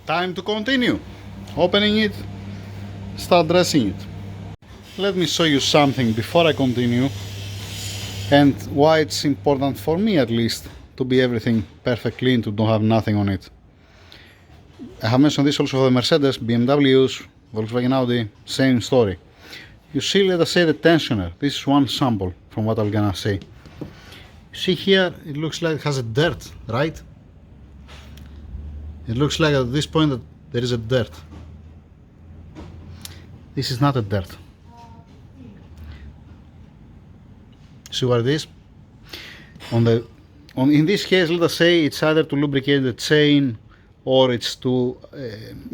Time to continue. Opening it, start dressing it. Let me show you something before I continue and why it's important for me at least to be everything perfect clean, to don't have nothing on it. I have mentioned this also for the Mercedes, BMWs, Volkswagen Audi, same story. You see, let us say the tensioner. This is one sample from what I'm gonna say. See here, it looks like it has a dirt, right? It looks like at this point that there is a dirt. This is not a dirt. See what it is? In this case, let us say it's either to lubricate the chain or it's to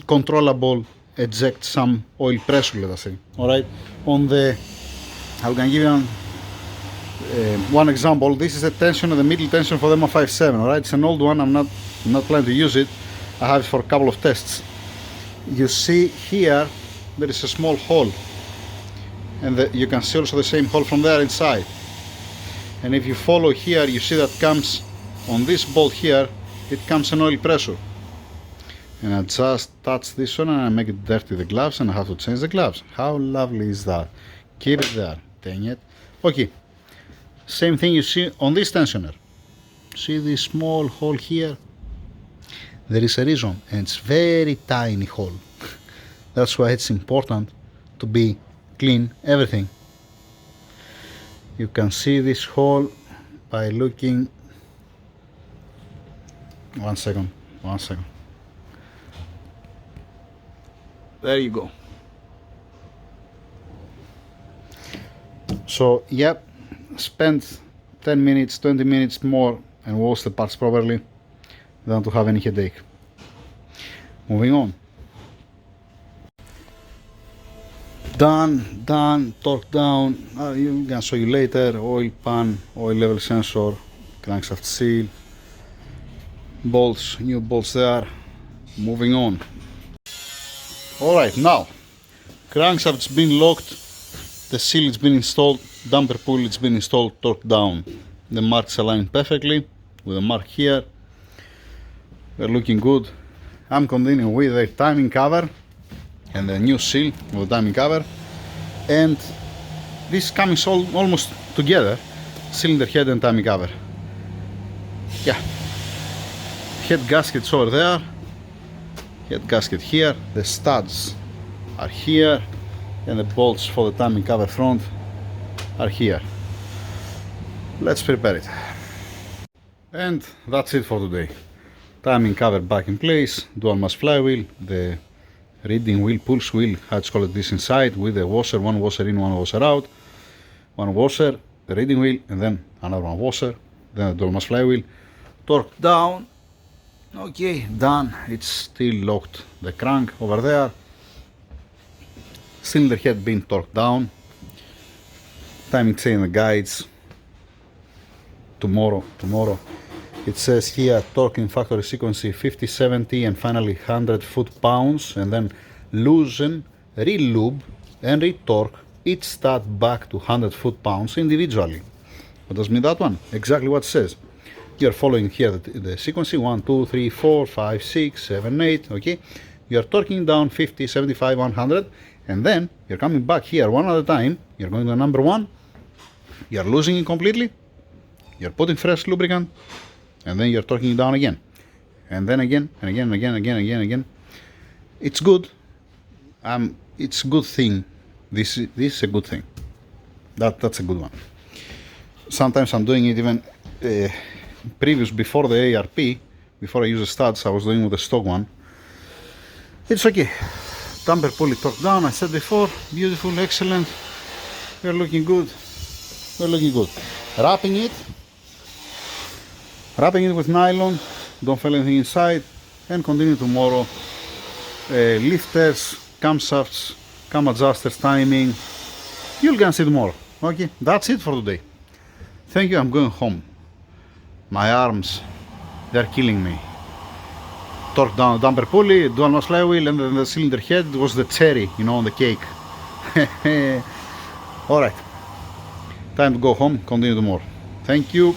controllable eject some oil pressure, let us say. Alright, I'm gonna give you one example. This is the tensioner, the middle tension for the M57. Alright, it's an old one, I'm not planning to use it. I have it for a couple of tests. You see here there is a small hole, and you can see also the same hole from there inside. And if you follow here, you see that comes on this bolt here, it comes an oil pressure. And I just touch this one and I make it dirty the gloves and I have to change the gloves. How lovely is that? Keep it there, dang it. Okay, same thing you see on this tensioner. See this small hole here? There is a reason, and it's very tiny hole. That's why it's important to be clean everything. You can see this hole by looking. One second. There you go. So, yep, spend 10 minutes, 20 minutes more and wash the parts properly than to have any headache. Moving on. Done, torque down. I'm gonna show you later. Oil pan, oil level sensor, crankshaft seal, bolts, new bolts there. Moving on. Alright, now crankshaft's been locked, the seal has been installed, damper pulley it's been installed, torque down. The marks align perfectly with a mark here. They're looking good. I'm continuing with the timing cover and the new seal of the timing cover, and this is coming almost together, cylinder head and timing cover. Yeah, head gaskets over there, head gasket here, the studs are here, and the bolts for the timing cover front are here. Let's prepare it. And that's it for today. Timing cover back in place, dual mass flywheel, the reading wheel, pulse wheel, how it's called this inside, with the washer, one washer in, one washer out, one washer, the reading wheel, and then another one washer, then the dual mass flywheel, torque down. Okay, done. It's still locked, the crank over there, cylinder head being torqued down, timing chain and the guides tomorrow. It says here torquing factory sequence 50, 70 and finally 100 foot-pounds, and then loosen, re-lube and re-torque each stud back to 100 foot-pounds individually. What does mean that one? Exactly what it says. You're following here the sequence 1, 2, 3, 4, 5, 6, 7, 8, okay? You're torquing down 50, 75, 100, and then you're coming back here one at a time. You're going to number 1, you're losing it completely, you're putting fresh lubricant, and then you're torquing it down again, and then again, and again. It's good. It's a good thing. This is a good thing. That's a good one. Sometimes I'm doing it even before the ARP, before I use the studs, I was doing with the stock one. It's okay. Damper pulley torque down, I said before, beautiful, excellent. We're looking good. Wrapping it with nylon, don't feel anything inside, and continue tomorrow. Lifters, camshafts, cam adjusters, timing, you're gonna see tomorrow. Okay, that's it for today. Thank you, I'm going home. My arms, they're killing me. Torque down damper pulley, dual mass flywheel, and then the cylinder head was the cherry, on the cake. Alright, time to go home, continue tomorrow. Thank you.